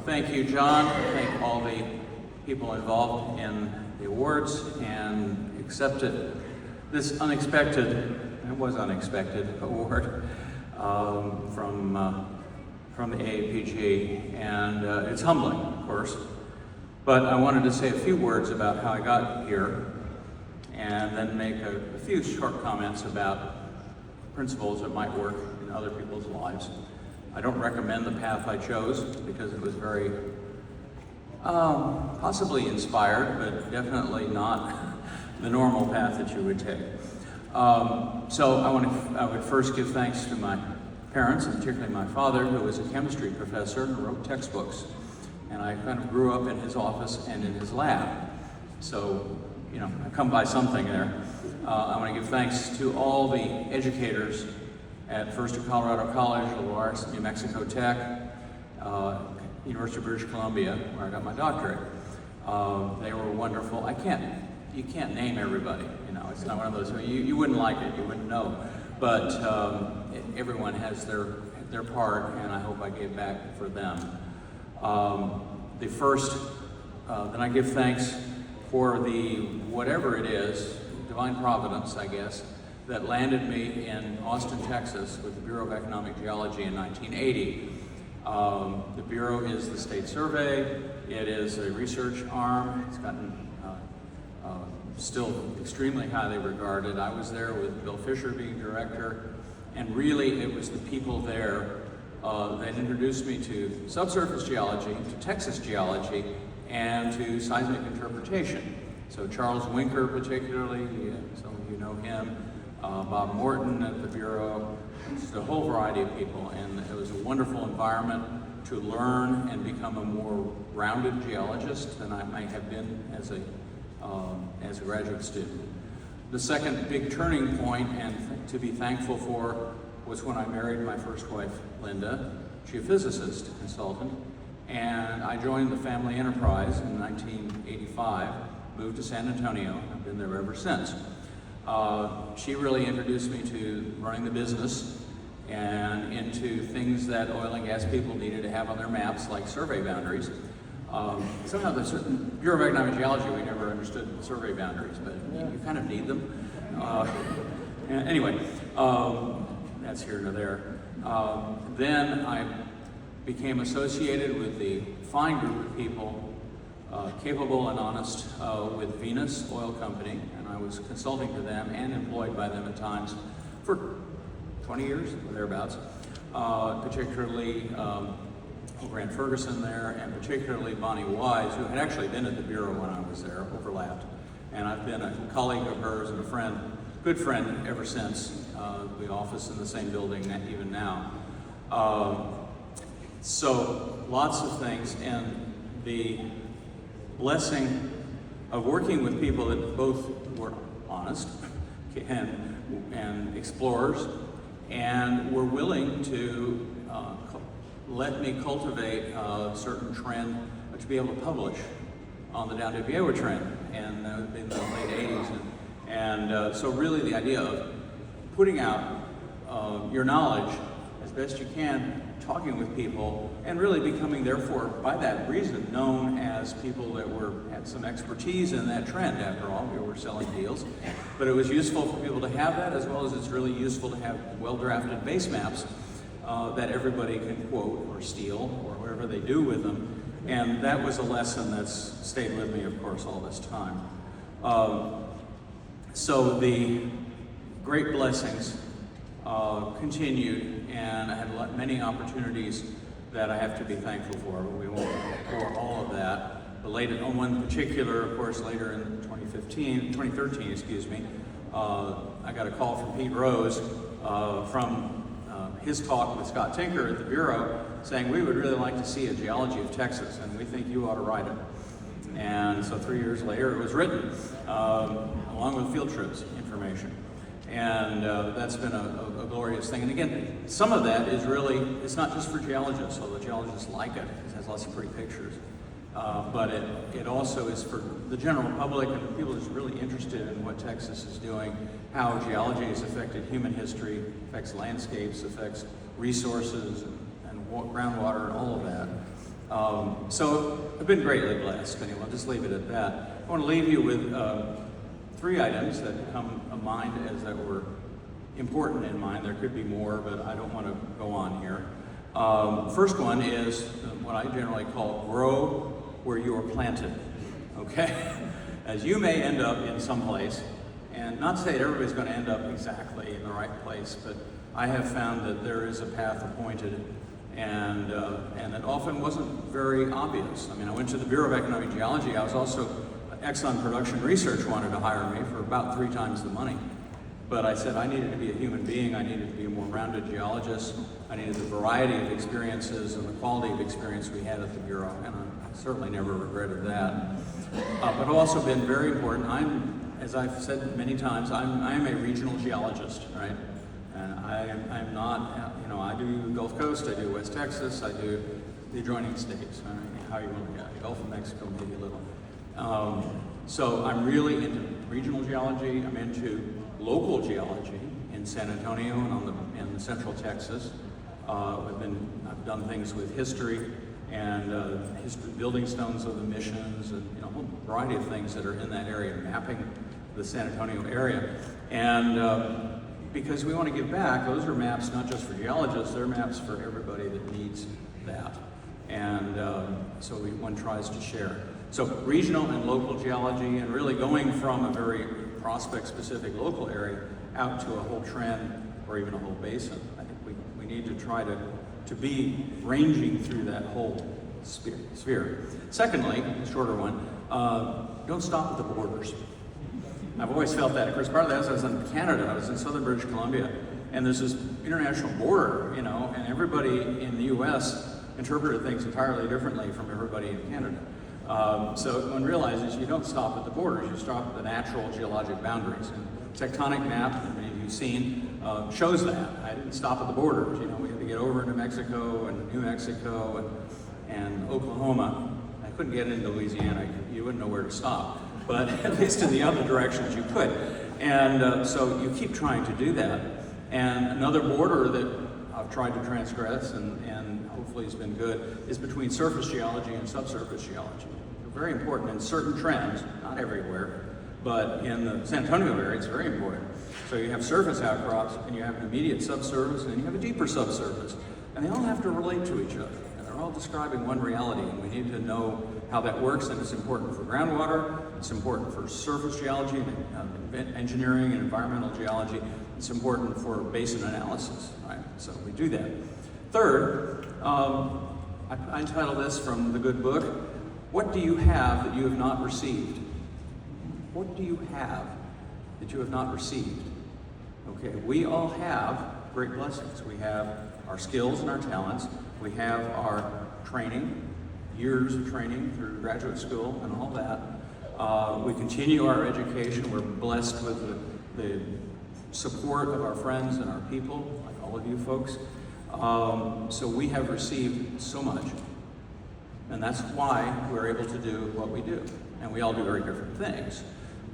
thank you, John. Thank all the people involved in the awards and accepted this unexpected, it was unexpected, award from the AAPG, and it's humbling, of course. But I wanted to say a few words about how I got here, and then make a few short comments about principles that might work in other people's lives. I don't recommend the path I chose because it was very possibly inspired, but definitely not the normal path that you would take. So I would first give thanks to my parents, and particularly my father, who was a chemistry professor and wrote textbooks. And I kind of grew up in his office and in his lab. So, you know, I come by something there. I want to give thanks to all the educators at First of Colorado College, Loire, New Mexico Tech, University of British Columbia, where I got my doctorate. They were wonderful. You can't name everybody, you know, it's not one of those, you wouldn't like it, you wouldn't know. But everyone has their part, and I hope I gave back for them. Then I give thanks for the, whatever it is, divine providence, I guess, that landed me in Austin, Texas with the Bureau of Economic Geology in 1980. The Bureau is the state survey. It is a research arm. It's gotten still extremely highly regarded. I was there with Bill Fisher being director, and really it was the people there that introduced me to subsurface geology, to Texas geology, and to seismic interpretation. So Charles Winker particularly, some of you know him, Bob Morton at the Bureau, just a whole variety of people, and it was a wonderful environment to learn and become a more rounded geologist than I might have been as a graduate student. The second big turning point, and to be thankful for, was when I married my first wife, Linda, geophysicist, consultant, and I joined the family enterprise in 1985, moved to San Antonio. I've been there ever since. She really introduced me to running the business and into things that oil and gas people needed to have on their maps, like survey boundaries. Somehow the Bureau of Economic Geology, we never understood survey boundaries, but you kind of need them. Anyway, that's here nor there. Then I became associated with the fine group of people, capable and honest, with Venus Oil Company, and I was consulting to them and employed by them at times for 20 years, or thereabouts, particularly Grant Ferguson there, and particularly Bonnie Wise, who had actually been at the Bureau when I was there, overlapped. And I've been a colleague of hers and a friend, good friend ever since. We office in the same building even now. So lots of things, and the blessing of working with people that both were honest and explorers, and were willing to let me cultivate a certain trend to be able to publish on the Down Dip Iowa trend, and that was in the late 80s. And so really the idea of putting out your knowledge as best you can, talking with people, and really becoming, therefore, by that reason, known as people that had some expertise in that trend. After all, we were selling deals. But it was useful for people to have that, as well as it's really useful to have well-drafted base maps that everybody can quote or steal or whatever they do with them. And that was a lesson that's stayed with me, of course, all this time. So the great blessings continued, and I had many opportunities that I have to be thankful for, but we won't pour all of that. But later, on one particular, of course, later in 2013, excuse me, I got a call from Pete Rose from his talk with Scott Tinker at the Bureau, saying, we would really like to see a geology of Texas, and we think you ought to write it. And so 3 years later, it was written, along with field trips information. And that's been a glorious thing. And again, some of that is really, it's not just for geologists, although geologists like it. It has lots of pretty pictures. But it also is for the general public and people just really interested in what Texas is doing, how geology has affected human history, affects landscapes, affects resources and groundwater and all of that. So I've been greatly blessed. Anyway, I'll just leave it at that. I want to leave you with 3 items that come to mind as that were important in mind. There could be more, but I don't want to go on here. First one is what I generally call grow where you are planted, okay? As you may end up in some place, and not to say that everybody's going to end up exactly in the right place, but I have found that there is a path appointed, and it often wasn't very obvious. I mean, I went to the Bureau of Economic Geology. I was also, Exxon Production Research wanted to hire me for about 3 times the money. But I said I needed to be a human being, I needed to be a more rounded geologist, I needed the variety of experiences and the quality of experience we had at the Bureau, and I certainly never regretted that. But also been very important, as I've said many times, I'm a regional geologist, right? And I'm not, I do Gulf Coast, I do West Texas, I do the adjoining states, how you want to look at it, Gulf of Mexico, maybe a little. So I'm really into regional geology, I'm into local geology in San Antonio and in central Texas. I've done things with history and building stones of the missions and a whole variety of things that are in that area, mapping the San Antonio area. And because we want to give back, those are maps not just for geologists, they're maps for everybody that needs that. And so one tries to share. So regional and local geology, and really going from a very prospect-specific local area out to a whole trend or even a whole basin. I think we need to try to be ranging through that whole sphere. Secondly, the shorter one, don't stop at the borders. I've always felt that. Of course, part of that is I was in Canada, I was in southern British Columbia, and there's this international border, and everybody in the US interpreted things entirely differently from everybody in Canada. So one realizes you don't stop at the borders, you stop at the natural geologic boundaries. And tectonic map, that many of you have seen, shows that. I didn't stop at the borders. We had to get over into Mexico and New Mexico and Oklahoma. I couldn't get into Louisiana. You wouldn't know where to stop. But at least in the other directions you could. And so you keep trying to do that. And another border that I've tried to transgress and hopefully has been good is between surface geology and subsurface geology. They're very important in certain trends, not everywhere, but in the San Antonio area it's very important. So you have surface outcrops and you have an immediate subsurface and you have a deeper subsurface. And they all have to relate to each other. And they're all describing one reality, and we need to know how that works, and it's important for groundwater, it's important for surface geology, and engineering and environmental geology. It's important for basin analysis, right? So we do that. Third, I entitled this from the good book, What Do You Have That You Have Not Received? What do you have that you have not received? Okay, we all have great blessings. We have our skills and our talents. We have our training, years of training through graduate school and all that. We continue our education. We're blessed with the support of our friends and our people, like all of you folks. So we have received so much. And that's why we're able to do what we do. And we all do very different things.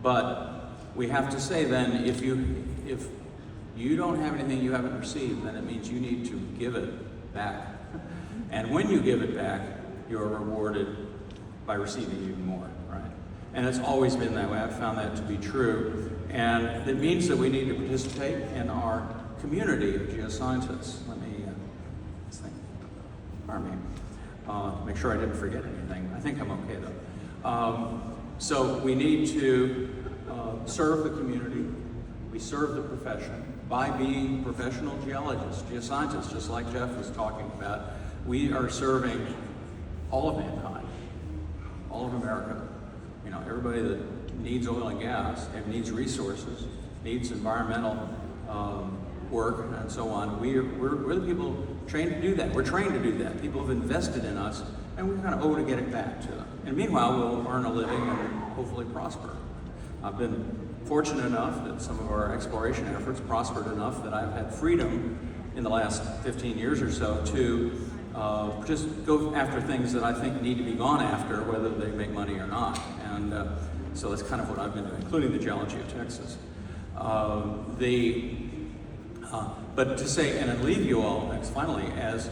But we have to say then, if you don't have anything you haven't received, then it means you need to give it back. And when you give it back, you're rewarded by receiving even more, right? And it's always been that way. I've found that to be true. And it means that we need to participate in our community of geoscientists. Let me, let's think, pardon me, make sure I didn't forget anything. I think I'm okay though. So we need to serve the community. We serve the profession by being professional geologists, geoscientists, just like Jeff was talking about. We are serving all of mankind, all of America. Everybody that needs oil and gas and needs resources, needs environmental work and so on. We're the people trained to do that. We're trained to do that. People have invested in us, and we kind of owe to get it back to them. And meanwhile, we'll earn a living and hopefully prosper. I've been fortunate enough that some of our exploration efforts prospered enough that I've had freedom in the last 15 years or so to just go after things that I think need to be gone after, whether they make money or not. And so that's kind of what I've been doing, including the geology of Texas. But to say, and I'd leave you all next finally, as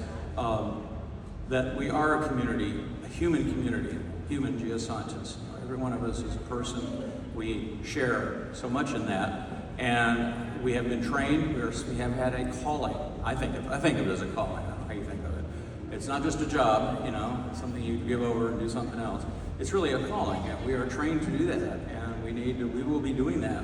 that we are a community, a human community, human geoscientists. Every one of us is a person. We share so much in that, and we have been trained. We have had a calling. I think of it as a calling. I don't know how you think of it. It's not just a job, you know, something you give over and do something else. It's really a calling, and we are trained to do that, and we will be doing that,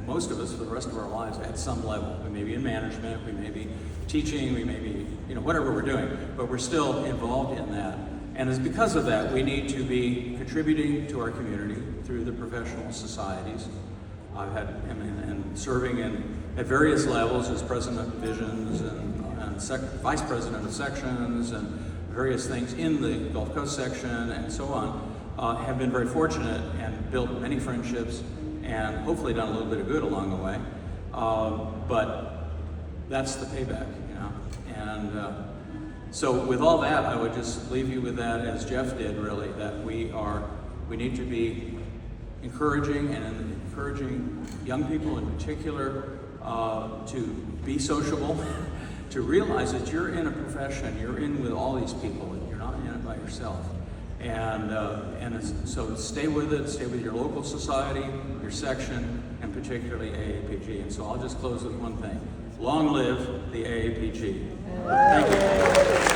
most of us, for the rest of our lives at some level. We may be in management, we may be teaching, we may be, you know, whatever we're doing, but we're still involved in that. And it's because of that we need to be contributing to our community through the professional societies. I've had, and serving at various levels as president of divisions and vice president of sections and various things in the Gulf Coast section and so on, have been very fortunate and built many friendships and hopefully done a little bit of good along the way. But that's the payback, you know. And so with all that, I would just leave you with that, as Jeff did, really, that we need to be encouraging young people in particular to be sociable, to realize that you're in a profession, you're in with all these people, and you're not in it by yourself. So stay with it, stay with your local society, your section, and particularly AAPG. And so I'll just close with one thing. Long live the AAPG. Thank you.